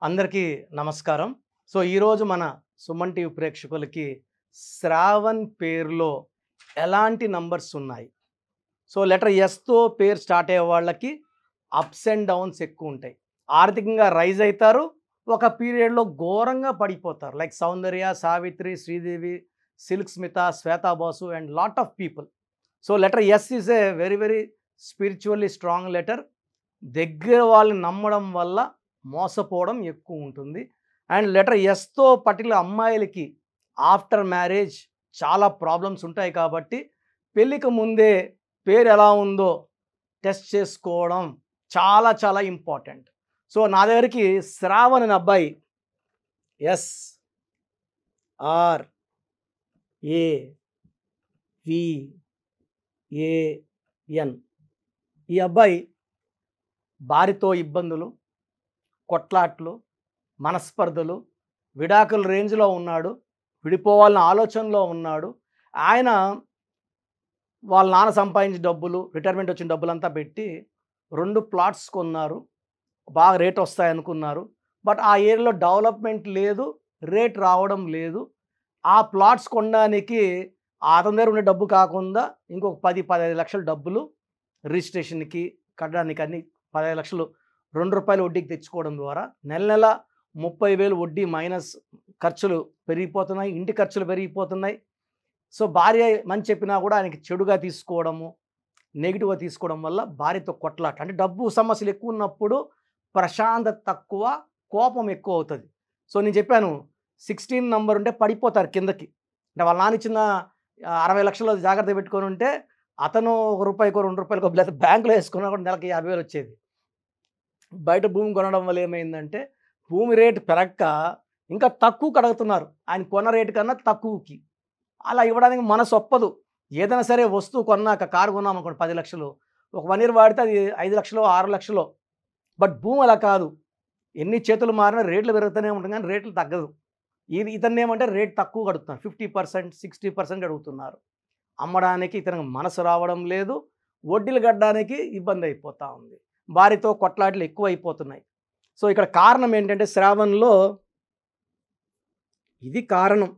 అందరికీ నమస్కారం. ఈరోజు మన సుమన్ టీవీ ప్రేక్షకులకి శ్రావణ్ పేరులో ఎలాంటి నంబర్స్ ఉన్నాయి? లెటర్ ఎస్‌తో పేరు స్టార్ట్ అయ్యే వాళ్ళకి అప్స్ అండ్ డౌన్స్ ఎక్కువ ఉంటాయి. ఆర్థికంగా రైజ్ అయితారు. ఒక పీరియడ్‌లో ఘోరంగా పడిపోతారు. Like Soundarya, Savitri, Sridevi, Silk Smitha, Shweta Basu and lot of people. Letter S is a very very spiritually strong letter. దగ్గర వాళ్ళని నమ్మడం వల్ల మోసపోవడం ఎక్కువ ఉంటుంది. అండ్ లెటర్ ఎస్‌తో పర్టిక్యులర్ అమ్మాయిలకి ఆఫ్టర్ మ్యారేజ్ చాలా ప్రాబ్లమ్స్ ఉంటాయి కాబట్టి పెళ్ళికి ముందే పేరు ఎలా ఉందో టెస్ట్ చేసుకోవడం చాలా చాలా ఇంపార్టెంట్. నా దగ్గరికి శ్రావణ్ అనే అబ్బాయి ఎస్ ఆర్ ఏ వి ఏ ఎన్ ఈ అబ్బాయి భార్యతో ఇబ్బందులు, కొట్లాట్లు, మనస్పర్ధలు, విడాకుల రేంజ్‌లో ఉన్నాడు. విడిపోవాలన్న ఆలోచనలో ఉన్నాడు. ఆయన వాళ్ళ నాన్న సంపాదించిన డబ్బులు, రిటైర్మెంట్ వచ్చిన డబ్బులంతా పెట్టి 2 ప్లాట్స్ కొన్నారు. బాగా రేట్ వస్తాయనుకున్నారు. బట్ ఆ ఏరియాలో డెవలప్మెంట్ లేదు, రేట్ రావడం లేదు. ఆ ప్లాట్స్ కొనడానికి అతని దగ్గర ఉండే డబ్బు కాకుండా ఇంకొక 10, 15 లక్షల డబ్బులు రిజిస్ట్రేషన్‌కి, కట్టడానికి అన్నీ 15 లక్షలు రూ. 2 వడ్డీకి తెచ్చుకోవడం ద్వారా నెల నెల 30,000 వడ్డీ మైనస్ ఖర్చులు పెరిగిపోతున్నాయి. ఇంటి ఖర్చులు పెరిగిపోతున్నాయి. భార్య మంచి చెప్పినా కూడా ఆయనకి చెడుగా తీసుకోవడము, నెగిటివ్‌గా తీసుకోవడం వల్ల భార్యతో కొట్లాట. అంటే డబ్బు సమస్యలు ఎక్కువ ఉన్నప్పుడు ప్రశాంతత తక్కువ, కోపం ఎక్కువ అవుతుంది. నేను చెప్పాను 16 నంబర్ ఉంటే పడిపోతారు కిందకి. అంటే వాళ్ళ నాన్న ఇచ్చిన 60 లక్షలు జాగ్రత్త పెట్టుకొని ఉంటే అతను రూపాయికో, రూ. 2కో లేదా బ్యాంక్‌లో వేసుకున్నా కూడా నెలకి 50,000 వచ్చేది. బయట భూమి కొనడం వల్ల ఏమైందంటే భూమి రేటు పెరక్క ఇంకా తక్కువకి అడుగుతున్నారు. ఆయన కొన్న రేటు కన్నా తక్కువకి. అలా ఇవ్వడానికి మనసు ఒప్పదు. ఏదైనా సరే వస్తువు కొన్నాక కారు కొన్నామనుకోండి 10 లక్షలు. ఒక 1 ఇయర్ వాడితే అది 5 లక్షలో, 6 లక్షలో. బట్ భూమి అలా కాదు. ఎన్ని చేతులు మారినా రేట్లు పెరుగుతూనే ఉంటుంది కానీ రేట్లు తగ్గదు. ఇతన్నేమంటే రేట్ తక్కువగా అడుగుతున్నారు. 50%, 60% అడుగుతున్నారు. అమ్మడానికి ఇతనికి మనసు రావడం లేదు. వడ్డీలు కట్టడానికి ఇబ్బంది అయిపోతూ ఉంది. భార్యతో కొట్లాటలు ఎక్కువైపోతున్నాయి. ఇక్కడ కారణం ఏంటంటే శ్రావణ్‌లో ఇది కారణం.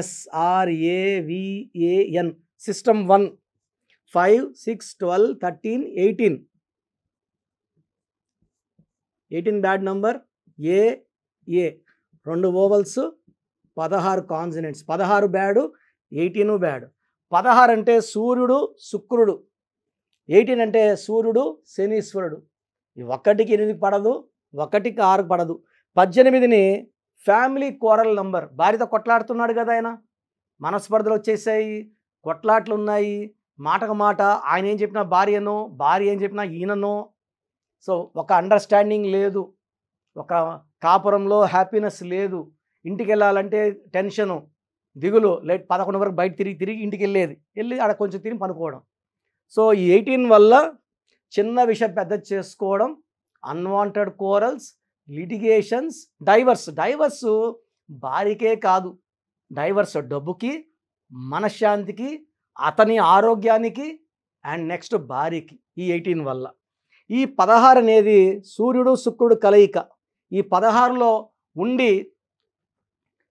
SRAVAN system 1 5 6 12 13 18 bad number. ఏ 2 ఓవల్స్, 16 కాన్సనెంట్స్. 16 bad, 18 bad. 16 అంటే సూర్యుడు, శుక్రుడు. 18 అంటే సూర్యుడు, శనీశ్వరుడు. 1కి 8 పడదు, 1కి 6 పడదు. 18ని ఫ్యామిలీ కోరల్ నంబర్. భార్యతో కొట్లాడుతున్నాడు కదా ఆయన. మనస్పర్ధలు వచ్చేసాయి, కొట్లాట్లు ఉన్నాయి. మాటకు మాట ఆయన ఏం చెప్పినా భార్యనో, భార్య ఏం చెప్పినా ఈయననో. ఒక అండర్స్టాండింగ్ లేదు. ఒక కాపురంలో హ్యాపీనెస్ లేదు. ఇంటికి వెళ్ళాలంటే టెన్షను, దిగులు. లేట్ 11 వరకు బయట తిరిగి ఇంటికి వెళ్ళి ఆడ కొంచెం తిని పనుకోవడం. ఈ 18 వల్ల చిన్న విషయం పెద్దది చేసుకోవడం, అన్వాంటెడ్ కోరల్స్, లిటిగేషన్స్, డైవర్స్ భార్యకే కాదు. డైవర్స్ డబ్బుకి, మనశ్శాంతికి, అతని ఆరోగ్యానికి అండ్ నెక్స్ట్ భార్యకి ఈ 18 వల్ల. ఈ 16 అనేది సూర్యుడు, శుక్రుడు కలయిక. ఈ 16లో ఉండి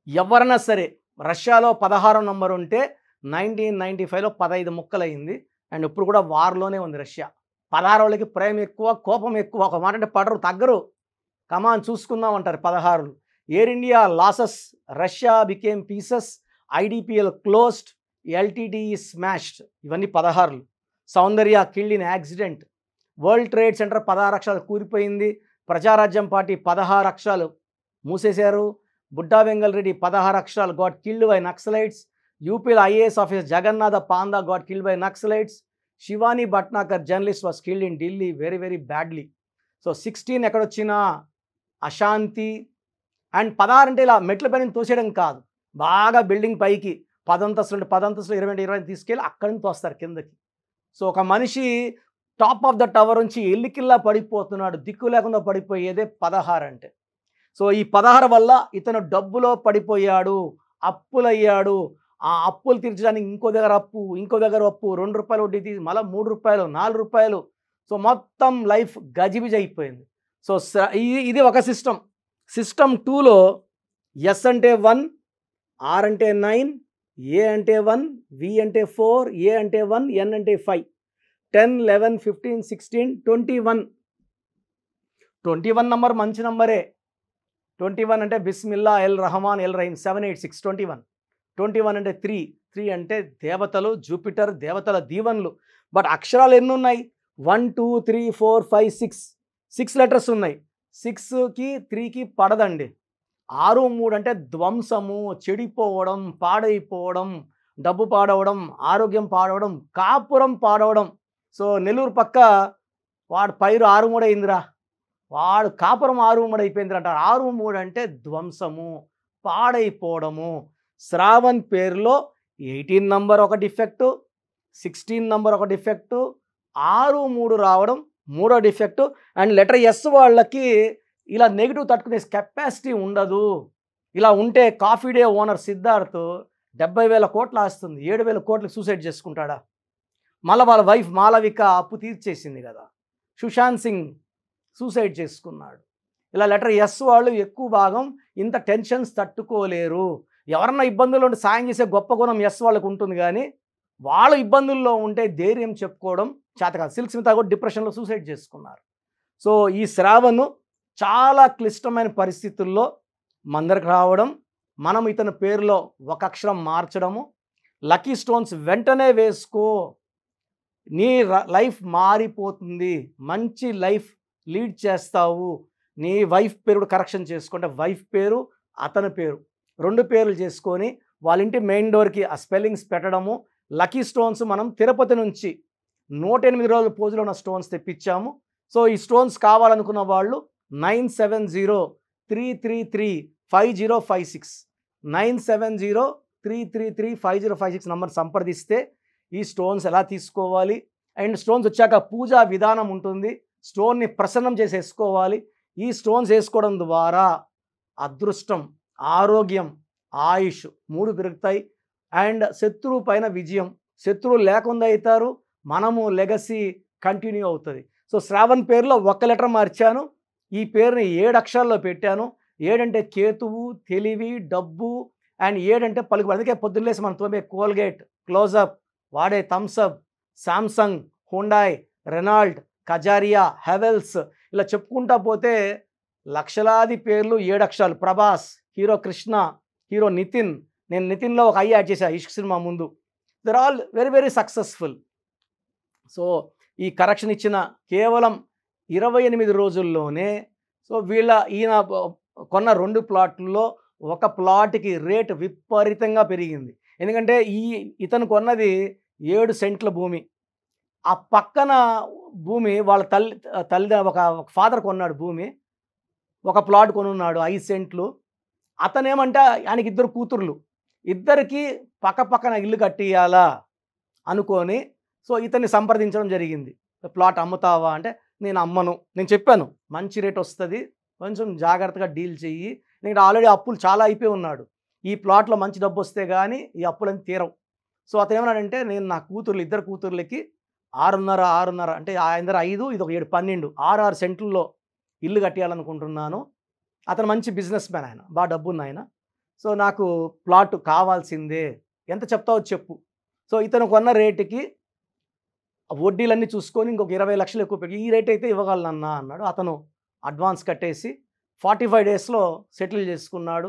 ఎవరైనా సరే రష్యాలో 16 నంబర్ ఉంటే 1995లో 15 ముక్కలయింది. అండ్ ఇప్పుడు కూడా వార్లోనే ఉంది రష్యా. 16 వాళ్ళకి ప్రేమ ఎక్కువ, కోపం ఎక్కువ. ఒక మాట అంటే పడరు, తగ్గరు. కమాన్ చూసుకుందాం అంటారు 16. Air India losses, Russia became pieces, IDPL closed, LTTE smashed. ఇవన్నీ 16. Soundarya killed in accident. World Trade Center 16 అక్షరాలు కూలిపోయింది. ప్రజారాజ్యం పార్టీ 16 అక్షరాలు మూసేశారు. బుడ్డా వెంగల్ రెడ్డి 16 అక్షరాలు గాట్ కిల్డ్ బై నక్సలైట్స్. యూపీలో IAS officer Jagannatha Panda got killed by naxalites. Shivani Bhatnagar journalist was killed in Delhi very very badly. 16 ఎక్కడొచ్చినా అశాంతి. And 16 అంటే ఇలా మెట్ల పైన తోసేయడం కాదు. బాగా బిల్డింగ్ పైకి 10 అంతస్తులు 20 తీసుకెళ్ళి అక్కడి నుంచి తోస్తారు కిందకి. ఒక మనిషి టాప్ ఆఫ్ ద టవర్ నుంచి ఎల్లికిల్లా పడిపోతున్నాడు. దిక్కు లేకుండా పడిపోయేదే 16 అంటే. ఈ 16 వల్ల ఇతను డబ్బులో పడిపోయాడు, అప్పులయ్యాడు. ఆ అప్పులు తీర్చడానికి ఇంకో దగ్గర అప్పు, రూ. 2 వడ్డీ తీసి మళ్ళీ రూ. 3, రూ. 4. మొత్తం లైఫ్ గజిబిజి అయిపోయింది. సో ఇది ఒక సిస్టమ్. సిస్టమ్ 2లో ఎస్ అంటే 1, ఆర్ అంటే 9, ఏ అంటే 1, వి అంటే 4, ఏ అంటే 1, ఎన్ అంటే 5, 10, 11, 15, 16, 21. 21 నంబర్ మంచి నంబరే. 21 అంటే బిస్మిల్లా, ఎల్ రహమాన్, ఎల్ రహీం, 7, 8, 6, 21. 21 అంటే 3 అంటే దేవతలు, జూపిటర్, దేవతల దీవెనలు. బట్ అక్షరాలు ఎన్ని ఉన్నాయి? 1, 2, 3, 4, 5, 6 లెటర్స్ ఉన్నాయి. 6కి 3కి పడదండి. 6, 3 అంటే ధ్వంసము, చెడిపోవడం, పాడైపోవడం, డబ్బు పాడవడం, ఆరోగ్యం పాడవడం, కాపురం పాడవడం. సో నెల్లూరు పక్క వాడు పైరు 6, 3 అయిందిరా, వాడు కాపురం 6, 3 అయిపోయిందిరా అంటారు. 6, 3 అంటే ధ్వంసము, పాడైపోవడము. శ్రావణ్ పేరులో 18 నంబర్ ఒక డిఫెక్టు, 16 నంబర్ ఒక డిఫెక్టు, 6, 3 రావడం మూడో డిఫెక్టు. అండ్ లెటర్ ఎస్ వాళ్ళకి ఇలా నెగిటివ్ తట్టుకునే కెపాసిటీ ఉండదు. ఇలా ఉంటే కాఫీ డే ఓనర్ సిద్ధార్థ్ 70,000 కోట్లు ఆస్తుంది, 7,000 కోట్లకు సూసైడ్ చేసుకుంటాడా? మళ్ళీ వాళ్ళ వైఫ్ మాలవిక అప్పు తీర్చేసింది కదా, సుశాంత్ సింగ్ సూసైడ్ చేసుకున్నాడు. ఇలా లెటర్ ఎస్ వాళ్ళు ఎక్కువ భాగం ఇంత టెన్షన్స్ తట్టుకోలేరు. ఎవరన్నా ఇబ్బందుల్లో ఉంటే సాయం చేసే గొప్ప గుణం ఎస్ వాళ్ళకు ఉంటుంది, కానీ వాళ్ళు ఇబ్బందుల్లో ఉంటే ధైర్యం చెప్పుకోవడం చేత కాదు. సిల్క్ స్మిత కూడా డిప్రెషన్లో సూసైడ్ చేసుకున్నారు. సో ఈ శ్రావణ్ చాలా క్లిష్టమైన పరిస్థితుల్లో మందరికి రావడం, మనం ఇతని పేరులో ఒక అక్షరం మార్చడము, లక్కీ స్టోన్స్ వెంటనే వేసుకో, నీ లైఫ్ మారిపోతుంది, మంచి లైఫ్ లీడ్ చేస్తావు. నీ వైఫ్ పేరు కూడా కరెక్షన్ చేసుకుంటే వైఫ్ పేరు, అతని పేరు 2 పేర్లు చేసుకొని వాళ్ళ ఇంటి మెయిన్ డోర్కి ఆ స్పెల్లింగ్స్ పెట్టడము. లక్కీ స్టోన్స్ మనం తిరుపతి నుంచి 108 రోజుల పూజలో ఉన్న స్టోన్స్ తెప్పించాము. సో ఈ స్టోన్స్ కావాలనుకున్న వాళ్ళు 9703335056 9703335056 నంబర్ సంప్రదిస్తే ఈ స్టోన్స్ ఎలా తీసుకోవాలి, అండ్ స్టోన్స్ వచ్చాక పూజా విధానం ఉంటుంది. స్టోన్ని ప్రసన్నం చేసి వేసుకోవాలి. ఈ స్టోన్స్ వేసుకోవడం ద్వారా అదృష్టం, ఆరోగ్యం, ఆయుష్ 3 పెరుగుతాయి. అండ్ శత్రువు పైన విజయం, శత్రువు లేకుండా అవుతారు, మనము లెగసీ కంటిన్యూ అవుతుంది. సో శ్రావణ్ పేరులో ఒక్క లెటర్ మార్చాను, ఈ పేరుని 7 అక్షరాల్లో పెట్టాను. 7 అంటే కేతువు, తెలివి, డబ్బు, అండ్ 7 అంటే పలుకుబడి. అందుకే పొద్దున్నేసి మనం తోమే కోల్గేట్, క్లోజప్, వాడే Thums Up, Samsung, Hyundai, Renault, Kajaria, Havells, ఇలా చెప్పుకుంటా పోతే లక్షలాది పేర్లు 7 అక్షరాలు. Prabhas, hero Krishna, hero Nitin. నేను నితిన్లో ఒక ఐ యాడ్ చేశాను ఇష్క్ సినిమా ముందు. They're all very very successful. So ఈ కరెక్షన్ ఇచ్చిన కేవలం 28 రోజుల్లోనే సో ఈయన కొన్న 2 ప్లాట్లలో ఒక ప్లాట్కి రేటు విపరీతంగా పెరిగింది. ఎందుకంటే ఇతను కొన్నది 7 సెంట్ల భూమి. ఆ పక్కన భూమి వాళ్ళ తల్లి ఒక ఫాదర్ కొన్నాడు భూమి, ఒక ప్లాట్ కొనున్నాడు 5 సెంట్లు. అతనేమంటే ఆయనకి 2 కూతుర్లు, ఇద్దరికి పక్కన ఇల్లు కట్టియాలా అనుకొని సో ఇతన్ని సంప్రదించడం జరిగింది. ప్లాట్ అమ్ముతావా అంటే నేను అమ్మను, నేను చెప్పాను మంచి రేట్ వస్తుంది, కొంచెం జాగ్రత్తగా డీల్ చెయ్యి, నేను ఆల్రెడీ అప్పులు చాలా అయిపోయి ఉన్నాడు, ఈ ప్లాట్లో మంచి డబ్బు వస్తే కానీ ఈ అప్పులని తీరవు. సో అతను ఏమన్నాడంటే నేను నా కూతుర్లు 2 కూతుర్లకి 6.5 అంటే ఆయన దగ్గర 5, ఇది ఒక 7, 12, 6 సెంట్లలో ఇల్లు కట్టేయాలనుకుంటున్నాను. అతను మంచి బిజినెస్ మ్యాన్, ఆయన బాగా డబ్బున్న ఆయన. సో నాకు ప్లాట్ కావాల్సిందే, ఎంత చెప్తావో చెప్పు. సో ఇతను కొన్న రేటుకి వడ్డీలన్నీ చూసుకొని ఇంకొక 20 లక్షలు ఎక్కువ పెట్టి ఈ రేట్ అయితే ఇవ్వగలనన్నా అన్నాడు. అతను అడ్వాన్స్ కట్టేసి 45 డేస్లో సెటిల్ చేసుకున్నాడు.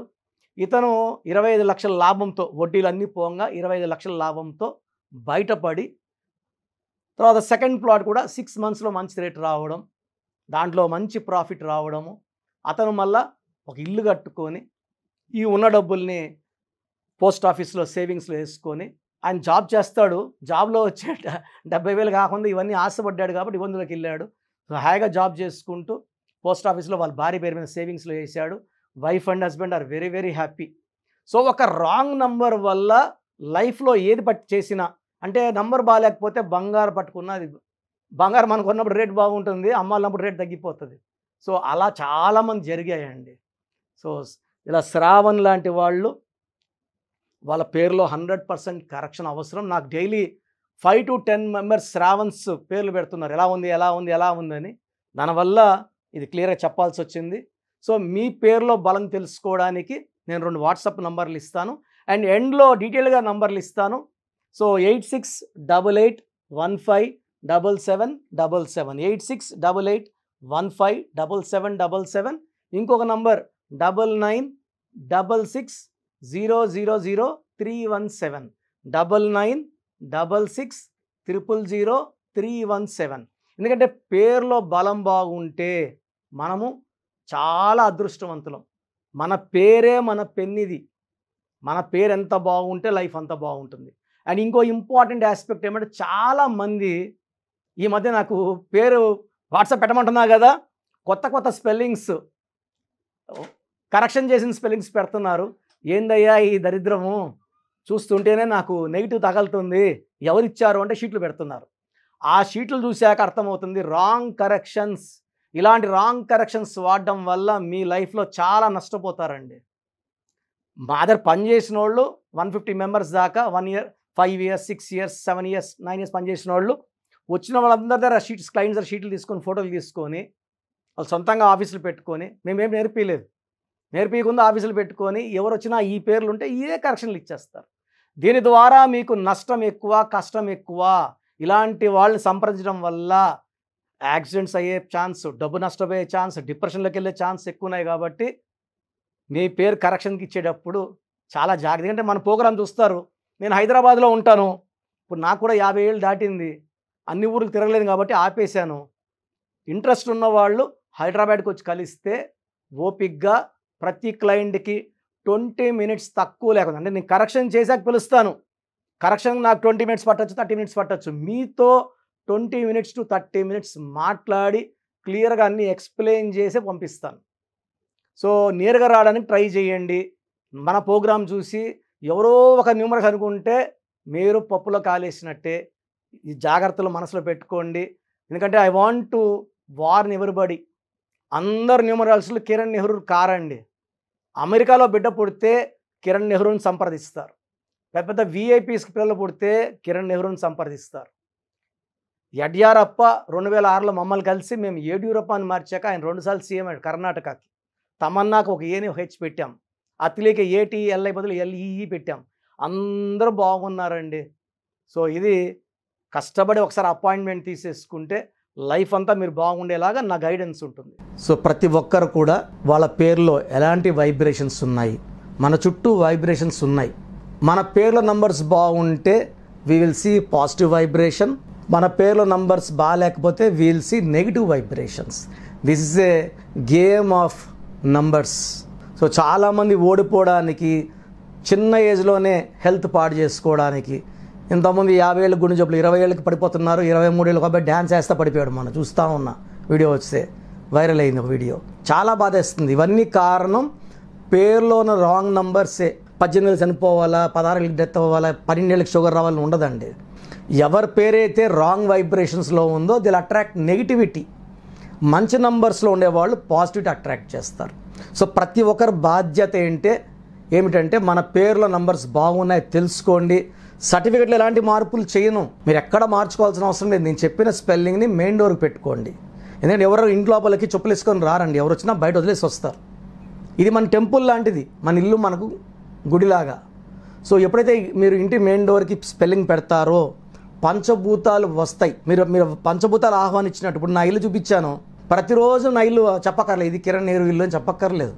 ఇతను 25 లక్షల లాభంతో, వడ్డీలన్నీ పోగా 25 లక్షల లాభంతో బయటపడి, తర్వాత సెకండ్ ప్లాట్ కూడా 6 మంత్స్లో మంచి రేట్ రావడం, దాంట్లో మంచి ప్రాఫిట్ రావడము. అతను మళ్ళా ఒక ఇల్లు కట్టుకొని ఈ ఉన్న డబ్బుల్ని పోస్ట్ ఆఫీస్లో సేవింగ్స్లో వేసుకొని ఆయన జాబ్ చేస్తాడు. జాబ్లో వచ్చే 70,000 కాకుండా ఇవన్నీ ఆశపడ్డాడు కాబట్టి ఇబ్బందులకు వెళ్ళాడు. హాయిగా జాబ్ చేసుకుంటూ పోస్ట్ ఆఫీస్లో వాళ్ళ భార్య పేరు మీద సేవింగ్స్లో వేసాడు. Wife and husband are very very happy. So ఒక రాంగ్ నంబర్ వల్ల లైఫ్లో ఏది చేసినా, అంటే నంబర్ బాగాలేకపోతే బంగారు పట్టుకున్నది, బంగారం మనకు ఉన్నప్పుడు రేట్ బాగుంటుంది, అమ్మాలన్నప్పుడు రేట్ తగ్గిపోతుంది. సో అలా చాలామంది జరిగాయండి. సో ఇలా శ్రావణ్ లాంటి వాళ్ళు వాళ్ళ పేరులో 100% కరెక్షన్ అవసరం. నాకు డైలీ 5 to 10 మెంబర్స్ శ్రావణ్స్ పేర్లు పెడుతున్నారు, ఎలా ఉంది అని. దానివల్ల ఇది క్లియర్గా చెప్పాల్సి వచ్చింది. సో మీ పేరులో బలం తెలుసుకోవడానికి నేను 2 వాట్సాప్ నంబర్లు ఇస్తాను అండ్ ఎండ్లో డీటెయిల్గా నంబర్లు ఇస్తాను. సో 8688157777 8688157777 ఇంకొక నంబర్ 9966000317 9966000317. ఎందుకంటే పేరులో బలం బాగుంటే మనము చాలా అదృష్టవంతులం. మన పేరే మన పెన్నిది. మన పేరు ఎంత బాగుంటే లైఫ్ అంత బాగుంటుంది. అండ్ ఇంకో ఇంపార్టెంట్ ఆస్పెక్ట్ ఏమంటే చాలామంది ఈ మధ్య నాకు పేరు వాట్సాప్ పెట్టమంటున్నా కదా, కొత్త స్పెల్లింగ్స్ కరెక్షన్ చేసిన స్పెల్లింగ్స్ పెడుతున్నారు. ఏందయ్యా ఈ దరిద్రము, చూస్తుంటేనే నాకు నెగిటివ్ తగలుతుంది, ఎవరిచ్చారు అంటే షీట్లు పెడుతున్నారు. ఆ షీట్లు చూశాక అర్థమవుతుంది రాంగ్ కరెక్షన్స్. ఇలాంటి రాంగ్ కరెక్షన్స్ వాడడం వల్ల మీ లైఫ్లో చాలా నష్టపోతారండి. మా దగ్గర పనిచేసిన వాళ్ళు 150 మెంబర్స్ దాకా 1 year 5 years 6 years 7 years 9 years పనిచేసిన వాళ్ళు వచ్చిన వాళ్ళందరి దగ్గర షీట్స్ క్లయింట్స్ దగ్గర షీట్లు తీసుకొని ఫోటోలు తీసుకొని వాళ్ళు సొంతంగా ఆఫీసులు పెట్టుకొని మేమేం నేర్పించకుండా ఆఫీసులు పెట్టుకొని ఎవరు వచ్చినా ఈ పేర్లు ఉంటే ఇదే కరెక్షన్లు ఇచ్చేస్తారు. దీని ద్వారా మీకు నష్టం ఎక్కువ, కష్టం ఎక్కువ. ఇలాంటి వాళ్ళని సంప్రదించడం వల్ల యాక్సిడెంట్స్ అయ్యే ఛాన్స్, డబ్బు నష్టపోయే ఛాన్స్, డిప్రెషన్లోకి వెళ్ళే ఛాన్స్ ఎక్కువ ఉన్నాయి. కాబట్టి మీ పేరు కరెక్షన్కి ఇచ్చేటప్పుడు చాలా జాగ్రత్త. ఎందుకంటే మన ప్రోగ్రాం చూస్తారు. నేను హైదరాబాద్లో ఉంటాను, ఇప్పుడు నాకు కూడా 50 ఏళ్ళు దాటింది, అన్ని ఊర్లు తిరగలేదు కాబట్టి ఆపేశాను. ఇంట్రెస్ట్ ఉన్న వాళ్ళు హైదరాబాద్కి వచ్చి కలిస్తే ఓపిక్గా ప్రతి క్లయింట్కి 20 minutes తక్కువ లేకుండా, అంటే నేను కరెక్షన్ చేశాక పిలుస్తాను. కరెక్షన్ నాకు 20 minutes పట్టచ్చు, 30 minutes పట్టచ్చు. మీతో 20 minutes to 30 minutes మాట్లాడి క్లియర్గా అన్నీ ఎక్స్ప్లెయిన్ చేసి పంపిస్తాను. సో నేరుగా రావడానికి ట్రై చేయండి. మన ప్రోగ్రాం చూసి ఎవరో ఒక న్యూమరస్ అనుకుంటే మీరు పప్పులో కాలేసినట్టే. ఈ జాగ్రత్తలు మనసులో పెట్టుకోండి. ఎందుకంటే I want to warn everybody. అందరు న్యూమరాల్స్లో కిరణ్ నెహ్రూ కారండి. అమెరికాలో బిడ్డ పుడితే కిరణ్ నెహ్రూని సంప్రదిస్తారు. పెద్ద విఐపీస్కి పిల్లలు పుడితే కిరణ్ నెహ్రూని సంప్రదిస్తారు. యడ్యూరప్ప 2006లో మమ్మల్ని కలిసి మేము యడ్యూరప్ప అని మార్చాక ఆయన 2 సార్లు సీఎం అయ్యాడు కర్ణాటకకి. తమన్నాకు ఒక ఏని హెచ్ పెట్టాం, అతిలేక ఏటీఎల్ఐ బదులు ఎల్ఈఈ పెట్టాం. అందరూ బాగున్నారండి. సో ఇది కష్టపడి ఒకసారి అపాయింట్మెంట్ తీసేసుకుంటే లైఫ్ అంతా మీరు బాగుండేలాగా నా గైడెన్స్ ఉంటుంది. సో ప్రతి ఒక్కరు కూడా వాళ్ళ పేరులో ఎలాంటి వైబ్రేషన్స్ ఉన్నాయి, మన చుట్టూ వైబ్రేషన్స్ ఉన్నాయి. మన పేర్ల నంబర్స్ బాగుంటే we will see positive vibration. మన పేర్ల నంబర్స్ బాగాలేకపోతే we will see negative vibrations. This is a game of numbers. So చాలామంది ఓడిపోవడానికి, చిన్న ఏజ్లోనే హెల్త్ పాడు చేసుకోవడానికి, ఇంతకుముందు 50 ఏళ్ళకి గుండె జబ్బులు 20 ఏళ్ళకి పడిపోతున్నారు. 23 ఏళ్ళకి అబ్బాయి డ్యాన్స్ వేస్తా పడిపోయాడు. మనం చూస్తూ ఉన్న వీడియో వస్తే వైరల్ అయింది ఒక వీడియో. చాలా బాధేస్తుంది. ఇవన్నీ కారణం పేరులోని రాంగ్ నంబర్సే. 18 ఏళ్ళు చనిపోవాలా, 16 ఏళ్ళకి డెత్ అవ్వాలా, 12 ఏళ్ళకి షుగర్ రావాలని ఉండదండి. ఎవరి పేరైతే రాంగ్ వైబ్రేషన్స్లో ఉందో దిల్ అట్రాక్ట్ నెగిటివిటీ. మంచి నంబర్స్లో ఉండేవాళ్ళు పాజిటివిటీ అట్రాక్ట్ చేస్తారు. సో ప్రతి ఒక్కరి బాధ్యత ఏమిటంటే మన పేర్లో నంబర్స్ బాగున్నాయి తెలుసుకోండి. సర్టిఫికెట్లో ఎలాంటి మార్పులు చేయను, మీరు ఎక్కడ మార్చుకోవాల్సిన అవసరం లేదు. నేను చెప్పిన స్పెల్లింగ్ని మెయిన్ డోర్కి పెట్టుకోండి. ఎందుకంటే ఎవరు ఇంట్లోపలికి చెప్పులు వేసుకొని రారండి, ఎవరు వచ్చినా బయట వదిలేసి వస్తారు. ఇది మన టెంపుల్ లాంటిది, మన ఇల్లు మనకు గుడిలాగా. సో ఎప్పుడైతే మీరు ఇంటి మెయిన్ డోర్కి స్పెల్లింగ్ పెడతారో పంచభూతాలు వస్తాయి. మీరు పంచభూతాలు ఆహ్వానించినట్టు. ఇప్పుడు నా ఇల్లు చూపించాను, ప్రతిరోజు నా ఇల్లు చెప్పక్కర్లేదు ఇది కిరణ్ నెహ్రూ ఇల్లు అని చెప్పక్కర్లేదు.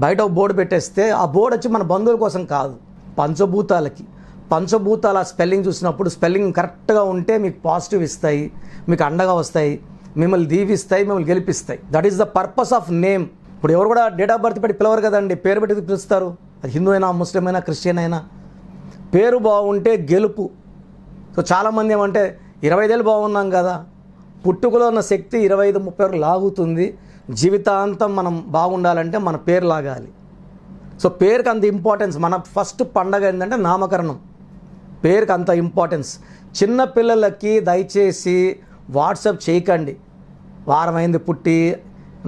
బయట ఒక బోర్డు పెట్టేస్తే ఆ బోర్డు వచ్చి మన బంధువుల కోసం కాదు, పంచభూతాలకి. పంచభూతాల స్పెల్లింగ్ చూసినప్పుడు స్పెల్లింగ్ కరెక్ట్గా ఉంటే మీకు పాజిటివ్ ఇస్తాయి, మీకు అండగా వస్తాయి, మిమ్మల్ని దీవిస్తాయి, మిమ్మల్ని గెలిపిస్తాయి. That is the purpose of name. ఇప్పుడు ఎవరు కూడా డేట్ ఆఫ్ బర్త్ పెట్టి పిలవరు కదండి, పేరు పెట్టి పిలుస్తారు. అది హిందూ అయినా, ముస్లిం అయినా, క్రిస్టియన్ అయినా. పేరు బాగుంటే గెలుపు. సో చాలామంది ఏమంటే 25 ఏళ్ళు బాగున్నాం కదా, పుట్టుకలో ఉన్న శక్తి 25-30 వరకు లాగుతుంది. జీవితాంతం మనం బాగుండాలంటే మన పేరు లాగాలి. సో పేరుకి అంత ఇంపార్టెన్స్. మన ఫస్ట్ పండగ ఏంటంటే నామకరణం. పేరుకి అంత ఇంపార్టెన్స్. చిన్న పిల్లలకి దయచేసి వాట్సాప్ చేయకండి, వారం అయింది పుట్టి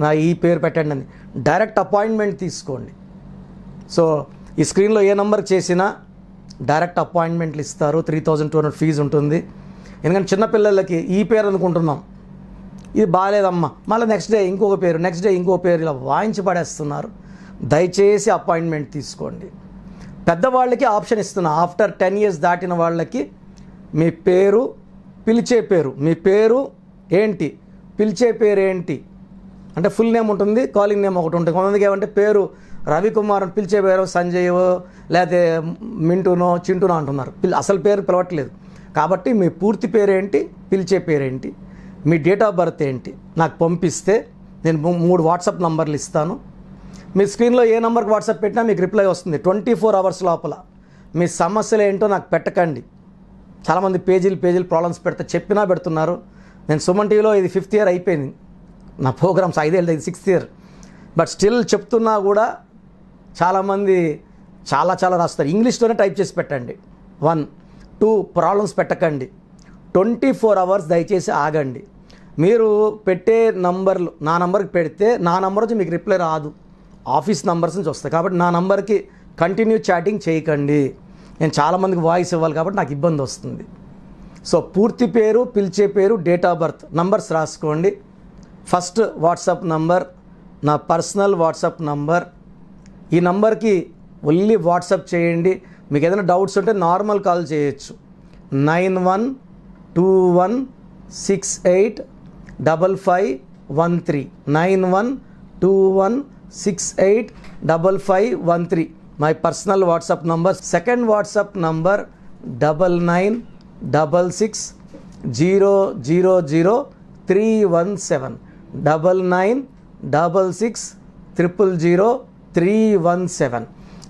నా ఈ పేరు పెట్టండి అని. డైరెక్ట్ అపాయింట్మెంట్ తీసుకోండి. సో ఈ స్క్రీన్లో ఏ నెంబర్కి చేసినా డైరెక్ట్ అపాయింట్మెంట్లు ఇస్తారు. 3200 ఫీజు ఉంటుంది. ఎందుకంటే చిన్నపిల్లలకి ఈ పేరు అనుకుంటున్నాం, ఇది బాగాలేదమ్మా, మళ్ళీ నెక్స్ట్ డే ఇంకొక పేరు, నెక్స్ట్ డే ఇంకో పేరు, ఇలా వాయించి పడేస్తున్నారు. దయచేసి అపాయింట్మెంట్ తీసుకోండి. పెద్దవాళ్ళకి ఆప్షన్ ఇస్తున్నా, ఆఫ్టర్ 10 years దాటిన వాళ్ళకి మీ పేరు, పిలిచే పేరు, మీ పేరు ఏంటి, పిలిచే పేరు ఏంటి అంటే ఫుల్ నేమ్ ఉంటుంది, కాలింగ్ నేమ్ ఒకటి ఉంటుంది. కొంతమందికి ఏమంటే పేరు రవికుమార్ అని పిలిచే పేరు సంజయ్ లేకపోతే మింటూనో చింటూనో అంటున్నారు, అసలు పేరు పిలవట్లేదు. కాబట్టి మీ పూర్తి పేరేంటి, పిలిచే పేరేంటి, మీ డేట్ ఆఫ్ బర్త్ ఏంటి నాకు పంపిస్తే నేను 3 వాట్సాప్ నంబర్లు ఇస్తాను. మీ స్క్రీన్లో ఏ నెంబర్కి వాట్సాప్ పెట్టినా మీకు రిప్లై వస్తుంది 24 hours లోపల. మీ సమస్యలు ఏంటో నాకు పెట్టకండి. చాలామంది పేజీలు ప్రాబ్లమ్స్ చెప్పినా పెడుతున్నారు. నేను సుమన్ టీవీలో ఇది 5th year అయిపోయింది, నా ప్రోగ్రామ్స్ 5 ఏళ్ళు, ఇది 6th year. బట్ స్టిల్ చెప్తున్నా కూడా చాలామంది చాలా రాస్తారు. ఇంగ్లీష్లోనే టైప్ చేసి పెట్టండి. 1, 2 ప్రాబ్లమ్స్ పెట్టకండి. 24 hours దయచేసి ఆగండి. మీరు పెట్టే నంబర్లు నా నంబర్కి పెడితే నా నంబర్ నుంచి మీకు రిప్లై రాదు, ఆఫీస్ నంబర్స్ నుంచి వస్తాయి. కాబట్టి నా నంబర్కి కంటిన్యూ చాటింగ్ చేయకండి. నేను చాలామందికి వాయిస్ ఇవ్వాలి కాబట్టి నాకు ఇబ్బంది వస్తుంది. సో పూర్తి పేరు, పిలిచే పేరు, డేట్ ఆఫ్ బర్త్, నంబర్స్ రాసుకోండి. ఫస్ట్ వాట్సాప్ నంబర్ నా పర్సనల్ వాట్సాప్ నంబర్. ఈ నంబర్కి ఓన్లీ వాట్సాప్ చేయండి. మీకు ఏదైనా డౌట్స్ ఉంటే నార్మల్ కాల్ చేయొచ్చు. 9121685513 9121685513 my personal WhatsApp number. Second WhatsApp number 9966000317 9966000317.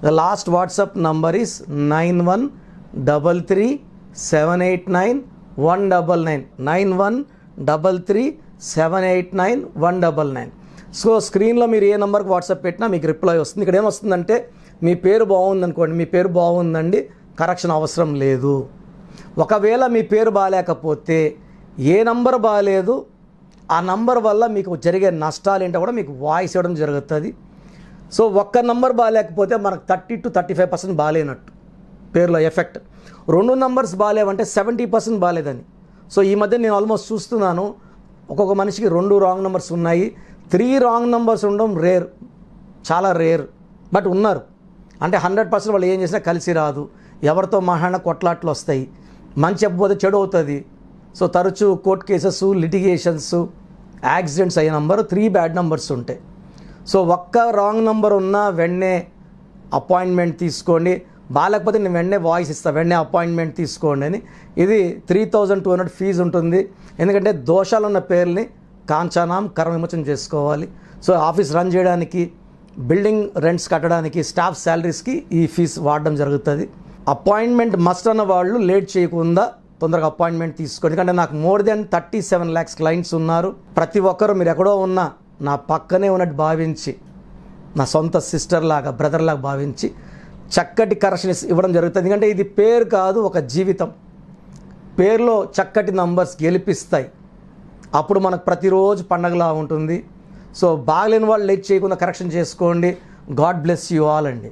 The last WhatsApp number is 9133789199 9133789199. So స్క్రీన్లో మీరు ఏ నెంబర్కి వాట్సాప్ పెట్టినా మీకు రిప్లై వస్తుంది. ఇక్కడ ఏమొస్తుందంటే మీ పేరు బాగుందనుకోండి, మీ పేరు బాగుందండి, కరెక్షన్ అవసరం లేదు. ఒకవేళ మీ పేరు బాగాలేకపోతే ఏ నంబర్ బాగాలేదు ఆ నంబర్ వల్ల మీకు జరిగే నష్టాలు ఏంటో కూడా మీకు వాయిస్ ఇవ్వడం జరుగుతుంది. సో ఒక్క నంబర్ బాగాలేకపోతే మనకు 30 to 35% బాగాలేనట్టు పేరులో ఎఫెక్ట్. 2 నంబర్స్ బాగాలేవంటే 70% బాగాలేదని. సో ఈ మధ్య నేను ఆల్మోస్ట్ చూస్తున్నాను, ఒక్కొక్క మనిషికి 2 రాంగ్ నెంబర్స్ ఉన్నాయి, 3 రాంగ్ నెంబర్స్ ఉండడం రేర్, చాలా రేర్. బట్ ఉన్నారు. అంటే 100% వాళ్ళు ఏం చేసినా కలిసి రాదు, ఎవరితో మాట్లాడినా కొట్లాట్లు వస్తాయి, మంచి చెప్పకపోతే చెడు అవుతుంది. సో తరచూ కోర్టు కేసెస్, లిటిగేషన్స్, యాక్సిడెంట్స్ అయ్యే నంబర్ 3 బ్యాడ్ నెంబర్స్ ఉంటాయి. సో ఒక్క రాంగ్ నెంబర్ ఉన్నా వెంటనే అపాయింట్మెంట్ తీసుకోండి. బాగాలేకపోతే నేను వెంటనే వాయిస్ ఇస్తాను, వెంటనే అపాయింట్మెంట్ తీసుకోండి అని. ఇది 3200 ఫీజు ఉంటుంది. ఎందుకంటే దోషాలున్న పేర్లని కాంచానాం కర్మ విమోచన చేసుకోవాలి. సో ఆఫీస్ రన్ చేయడానికి, బిల్డింగ్ రెంట్స్ కట్టడానికి, స్టాఫ్ శాలరీస్కి ఈ ఫీజు వాడడం జరుగుతుంది. అపాయింట్మెంట్ మస్ట్ అన్న వాళ్ళు లేట్ చేయకుండా తొందరగా అపాయింట్మెంట్ తీసుకోండి. ఎందుకంటే నాకు more than 37 lakhs క్లయింట్స్ ఉన్నారు. ప్రతి ఒక్కరు మీరు ఎక్కడో ఉన్నా నా పక్కనే ఉన్నట్టు భావించి, నా సొంత సిస్టర్ లాగా, బ్రదర్ లాగా భావించి చక్కటి కరెక్షన్ ఇవ్వడం జరుగుతుంది. ఎందుకంటే ఇది పేరు కాదు, ఒక జీవితం. పేరులో చక్కటి నంబర్స్ గెలిపిస్తాయి. అప్పుడు మనకు ప్రతిరోజు పండగలా ఉంటుంది. సో బాగలేని వాళ్ళు లేట్ చేయకుండా కరెక్షన్ చేసుకోండి. గాడ్ బ్లెస్ యూ ఆల్ అండి.